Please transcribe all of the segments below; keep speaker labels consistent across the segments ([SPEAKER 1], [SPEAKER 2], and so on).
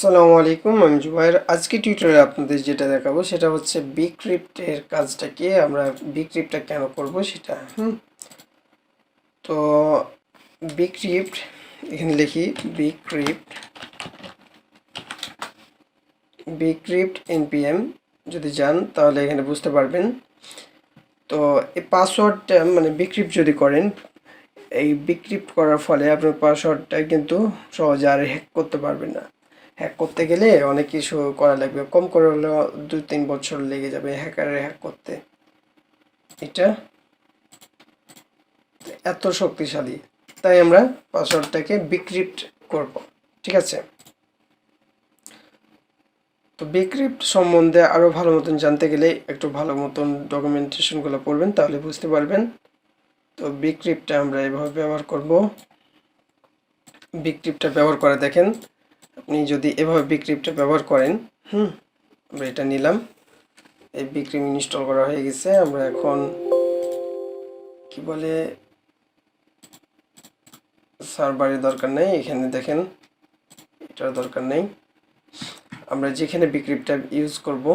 [SPEAKER 1] আসসালামু আলাইকুম, আমি জুবাইর। আজকে টিউটোরিয়ালে আপনাদের যেটা দেখাবো সেটা হচ্ছে bcrypt-এর কাজটা কি, আমরা bcrypt-টা কেন করব সেটা। তো bcrypt এখানে লিখি bcrypt npm যদি যান তাহলে এখানে বুঝতে পারবেন। তো এই পাসওয়ার্ডটা মানে bcrypt যদি করেন, এই bcrypt করার ফলে আপনার পাসওয়ার্ডটা কিন্তু সহজে আর হ্যাক করতে পারবেন না। হ্যাক করতে গেলে অনেক কিছু করা লাগবে, কম করে হলেও 2-3 বছর লেগে যাবে হ্যাকারে হ্যাক করতে। এটা এত শক্তিশালী, তাই আমরা পাসওয়ার্ডটাকে bcrypt করব। ঠিক আছে, তো bcrypt সম্বন্ধে আরো ভালো মতন জানতে গেলে একটু ভালো মতন ডকুমেন্টেশনগুলো পড়বেন, তাহলে বুঝতে পারবেন। তো bcrypt-টা আমরা এভাবে ব্যবহার করব। bcrypt-টা ব্যবহার করে দেখেন, আপনি যদি এভাবে bcrypt-টা ব্যবহার করেন, আমরা এটা নিলাম, এই bcrypt ইনস্টল করা হয়ে গেছে। আমরা এখন কি বলে সার্ভারের দরকার নেই, এখানে দেখেন এটার দরকার নেই। আমরা যেখানে bcrypt-টা ইউজ করব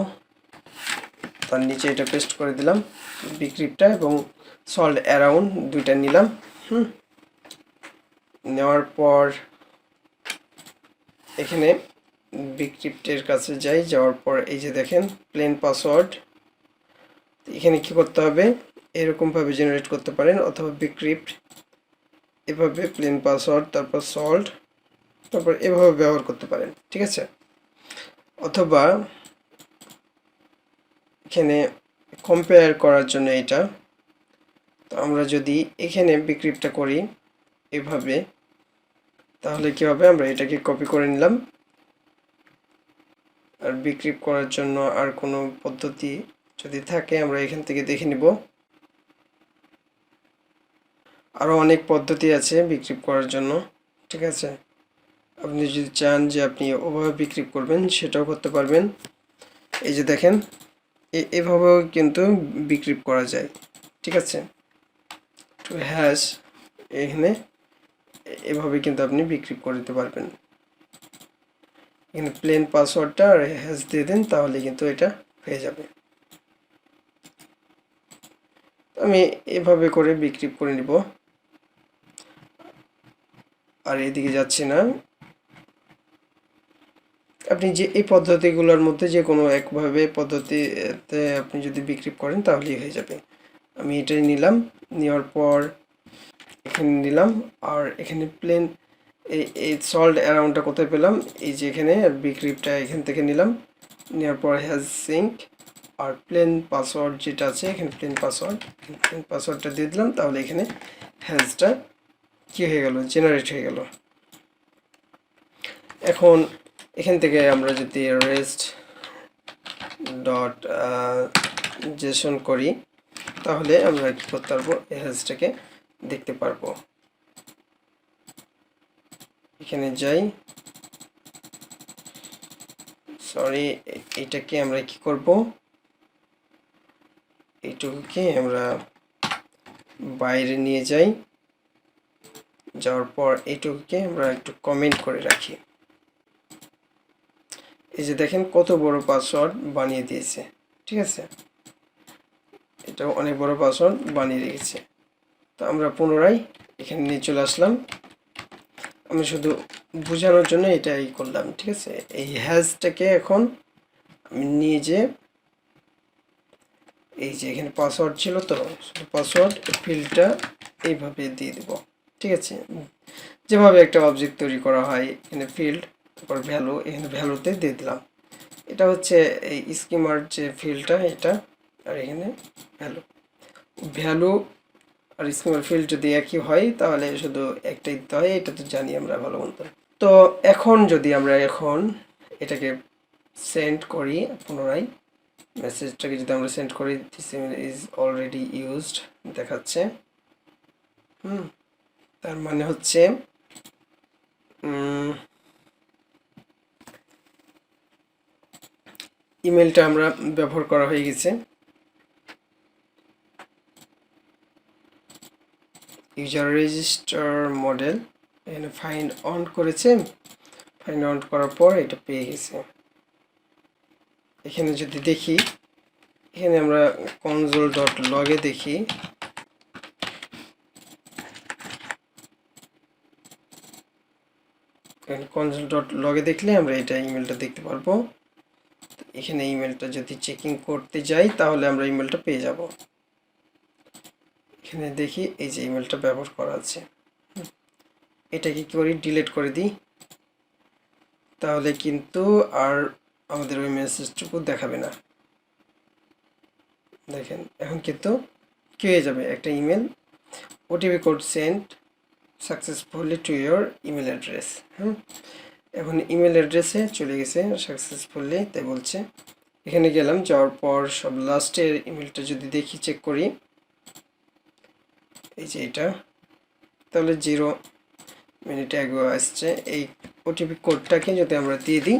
[SPEAKER 1] তার নিচে এটা পেস্ট করে দিলাম bcrypt-টা, এবং সল্ট অ্যারাউন্ড দুইটা নিলাম। নেওয়ার পর এখানে bcrypt-এর কাছে যাওয়ার পর এই যে দেখেন প্লেন পাসওয়ার্ড, এখানে কি করতে হবে, এরকমভাবে জেনারেট করতে পারেন, অথবা bcrypt এভাবে প্লেন পাসওয়ার্ড তারপর সল্ট তারপর এভাবে ব্যবহার করতে পারেন। ঠিক আছে, অথবা এখানে কম্পেয়ার করার জন্য এটা, তো আমরা যদি এখানে bcrypt-টা করি এভাবে, তাহলে কি হবে, আমরা এটাকে কপি করে নিলাম। আর bcrypt করার জন্য আর কোনো পদ্ধতি যদি থাকে আমরা এখান থেকে দেখে নিব। আরো অনেক পদ্ধতি আছে bcrypt করার জন্য। ঠিক আছে, আপনি যদি চান যে আপনি ওভাবে bcrypt করবেন সেটাও করতে পারবেন। এই যে দেখেন এভাবেও কিন্তু bcrypt করা যায়। ঠিক আছে, তো হ্যাশ এখানে এভাবে কিন্তু আপনি bcrypt করে দিতে পারবেন। এখানে প্লেন পাসওয়ার্ডটা আর হ্যাশ দিয়ে দেন, তাহলে কিন্তু এটা হয়ে যাবে। আমি এভাবে করে bcrypt করে নিব, আর এদিকে যাচ্ছি না। আপনি যে এই পদ্ধতিগুলোর মধ্যে যে কোনো একভাবে পদ্ধতিতে আপনি যদি bcrypt করেন তাহলেই হয়ে যাবে। আমি এটাই নিলাম, নেওয়ার পর এখানে নিলাম, আর এখানে প্লেন এই সল্ট অ্যারাউন্ডটা কোথায় পেলাম, এই যে এখানে, আর bcrypt-টা এখান থেকে নিলাম, নেওয়ার পর হ্যাশ সিঙ্ক আর প্লেন পাসওয়ার্ড যেটা আছে এখানে প্লেন পাসওয়ার্ডটা দিয়ে দিলাম, তাহলে এখানে হ্যাশটা কি হয়ে গেল, জেনারেট হয়ে গেল। এখন এখান থেকে আমরা যদি রেস্ট ডট জেসন করি তাহলে আমরা কি করতে পারবো, এই হ্যাশটাকে দেখতে পারবো। এখানে যাই, সরি, এইটাকে আমরা কি করব, এইটুকুকে আমরা বাইরে নিয়ে যাই, যাওয়ার পর এইটুকুকে আমরা একটু কমেন্ট করে রাখি। এই যে দেখেন কত বড় পাসওয়ার্ড বানিয়ে দিয়েছে। ঠিক আছে, এটা অনেক বড় পাসওয়ার্ড বানিয়ে রেখেছে। তো আমরা পুনরায় এখানে নিয়ে চলে আসলাম, আমি শুধু বোঝানোর জন্য এটাই করলাম। ঠিক আছে, এই হ্যাশটাকে এখন আমি নিয়ে যে এই যে এখানে পাসওয়ার্ড ছিল, তো শুধু পাসওয়ার্ড ফিল্ডটা এইভাবে দিয়ে দেব। ঠিক আছে, যেভাবে একটা অবজেক্ট তৈরি করা হয়, এখানে ফিল্ড তারপর ভ্যালু, এখানে ভ্যালুতে দিয়ে দিলাম। এটা হচ্ছে এই স্কিমার যে ফিল্ডটা এটা, আর এখানে ভ্যালু আর স্কিমার ফিল্ড যদি একই হয় তাহলে শুধু একটাই দিতে হয়, এটা তো জানি আমরা ভালো মতো। তো এখন যদি আমরা এটাকে সেন্ড করি, পুনরায় মেসেজটাকে যদি আমরা সেন্ড করি, দিস ইজ অলরেডি ইউজড দেখাচ্ছে। তার মানে হচ্ছে ইমেলটা আমরা ব্যবহার করা হয়ে গেছে। ইউজার রেজিস্টার মডেল এখানে ফাইন্ড অন করেছে, ফাইন্ড আউট করার পর এটা পেয়ে গেছে। এখানে যদি দেখি, এখানে আমরা console.log-এ দেখি, console.log-এ দেখলে আমরা এটা ইমেলটা দেখতে পারবো। এখানে ইমেলটা যদি চেকিং করতে যাই তাহলে আমরা ইমেলটা পেয়ে যাব। এখানে দেখি এই যে ইমেলটা ব্যবহার করা আছে, এটাকে কি করি, ডিলিট করে দিই, তাহলে কিন্তু আর আমাদের ওই মেসেজটুকু দেখাবে না। দেখেন এখন কিন্তু কি হয়ে যাবে, একটা email OTP code send successfully to your email address. এখন ইমেল অ্যাড্রেসে চলে গেছে সাকসেসফুলি, তাই বলছে। এখানে গেলাম, যাওয়ার পর সব লাস্টের ইমেলটা যদি দেখি, চেক করি, এই যে এটা, তাহলে 0 মিনিট আগে আসছে। এই ওটিপি কোডটাকে যদি আমরা দিয়ে দিই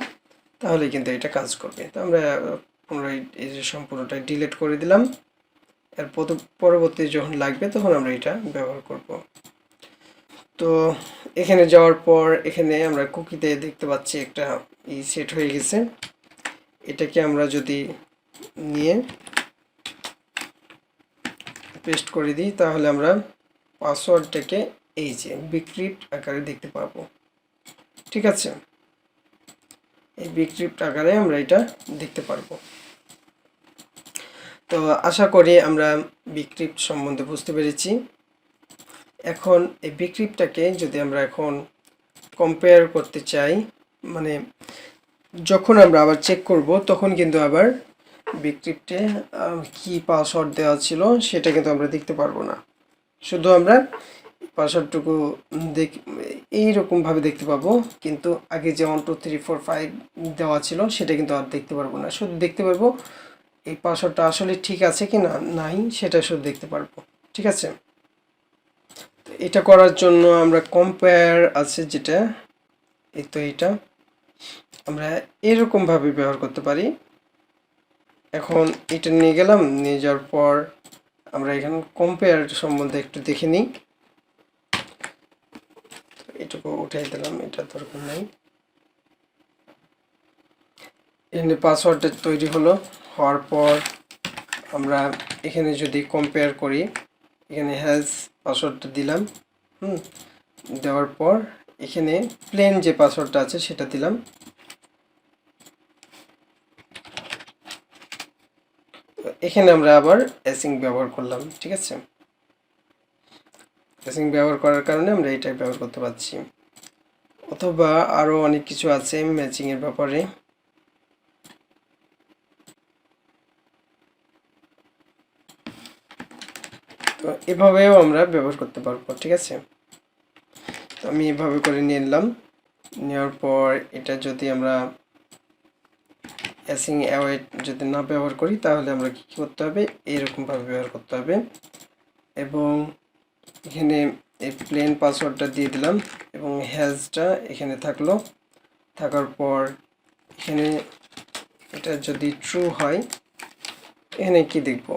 [SPEAKER 1] তাহলে কিন্তু এটা কাজ করবে। তো আমরা পুনরায় এই যে সম্পূর্ণটা ডিলিট করে দিলাম। এর পরবর্তী যখন লাগবে তখন আমরা এটা ব্যবহার করব। তো এখানে যাওয়ার পর এখানে আমরা কুকিতে দেখতে পাচ্ছি একটা সেট হয়ে গেছে। এটাকে আমরা যদি নিয়ে পেস্ট করে দিই তাহলে আমরা পাসওয়ার্ডটাকে এই যে bcrypt আকারে দেখতে পাবো। ঠিক আছে, এই bcrypt আকারে আমরা এটা দেখতে পারবো। তো আশা করি আমরা bcrypt সম্বন্ধে বুঝতে পেরেছি। এখন এই bcryptটাকে যদি আমরা এখন কম্পেয়ার করতে চাই, মানে যখন আমরা আবার চেক করব তখন কিন্তু আবার bcrypt-এ কি পাসওয়ার্ড দেওয়া ছিল সেটা কিন্তু আমরা দেখতে পারবো না। শুধু আমরা পাসওয়ার্ডটুকু এইরকমভাবে দেখতে পাবো, কিন্তু আগে যে 1 2 3 4 5 দেওয়া ছিল সেটা কিন্তু আর দেখতে পারবো না। শুধু দেখতে পারবো এই পাসওয়ার্ডটা আসলে ঠিক আছে কি না নাই, সেটা শুধু দেখতে পারবো। ঠিক আছে, তো এটা করার জন্য আমরা কম্পেয়ার আছে যেটা, এই তো এটা আমরা এরকমভাবে ব্যবহার করতে পারি। এখন এটা নিয়ে গেলাম, নিয়ে যাওয়ার পর আমরা এখানে কম্পেয়ার সম্বন্ধে একটু দেখে নিই। এটুকু উঠাই দিলাম, এটা দরকার নাই। এখানে পাসওয়ার্ডটা তৈরি হওয়ার পর আমরা এখানে যদি কম্পেয়ার করি, এখানে হ্যাজ পাসওয়ার্ডটা দিলাম, দেওয়ার পর এখানে প্লেন যে পাসওয়ার্ডটা আছে সেটা দিলাম। এখানে আমরা আবার অ্যাসিং ব্যবহার করলাম। ঠিক আছে, অ্যাসিং ব্যবহার করার কারণে আমরা এটাই ব্যবহার করতে পারছি। অথবা আরও অনেক কিছু আছে ম্যাচিংয়ের ব্যাপারে। তো এভাবেও আমরা ব্যবহার করতে পারবো। ঠিক আছে, তো আমি এভাবে করে নিয়ে নিলাম। নেওয়ার পর এটা যদি আমরা অ্যাসিং অ্যাওয়েট যদি না ব্যবহার করি তাহলে আমরা কী করতে হবে, এইরকমভাবে ব্যবহার করতে হবে। এবং এখানে এই প্লেন পাসওয়ার্ডটা দিয়ে দিলাম এবং হ্যাজটা এখানে থাকলো। থাকার পর এখানে এটা যদি ট্রু হয়, এখানে কি দেখব,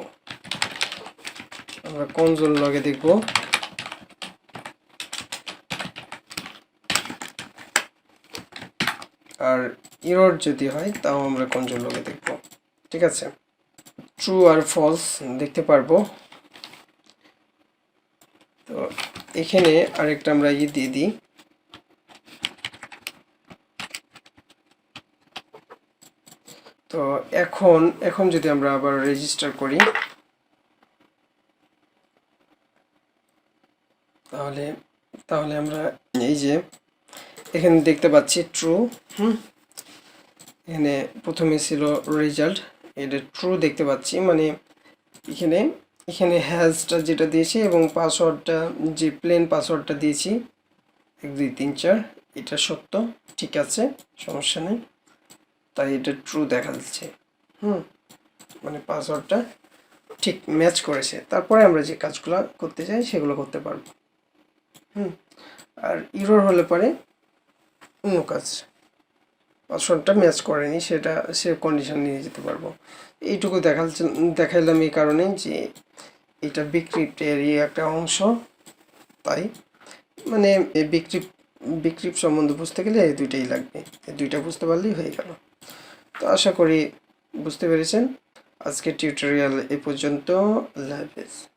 [SPEAKER 1] আমরা কনসোল লগে দেখব। আর এরর যদি হয় তাও আমরা কনসোল লগে দেখব। ঠিক আছে, ট্রু আর ফলস দেখতে পারবো। তো এখানে আরেকটা আমরা দিয়ে দিই, তো এখন যদি আমরা আবার রেজিস্টার করি তাহলে আমরা এই যে এখানে দেখতে পাচ্ছি ট্রু। এখানে প্রথমে ছিল রেজাল্ট, এটা ট্রু দেখতে পাচ্ছি, মানে এখানে হ্যাজটা যেটা দিয়েছি এবং পাসওয়ার্ডটা যে প্লেন পাসওয়ার্ডটা দিয়েছি 1 2 3 4 এটা সত্য, ঠিক আছে, সমস্যা নেই, তাই এটা ট্রু দেখা যাচ্ছে। মানে পাসওয়ার্ডটা ঠিক ম্যাচ করেছে। তারপরে আমরা যে কাজগুলো করতে চাই সেগুলো করতে পারবো। আর এরর হলে পরে অন্য কাজ, পাসওয়ার্ডটা ম্যাচ করেনি সেটা সে কন্ডিশন নিয়ে যেতে পারবো। এইটুকু দেখাইলাম এই কারণে যে এটা bcrypt-এরই একটা অংশ, তাই মানে bcrypt bcrypt সম্বন্ধে বুঝতে গেলে এই দুইটাই লাগবে, এই দুইটা বুঝতে পারলেই হয়ে গেল। তো আশা করি বুঝতে পেরেছেন। আজকের টিউটোরিয়াল এ পর্যন্ত। আল্লাহ হাফেজ।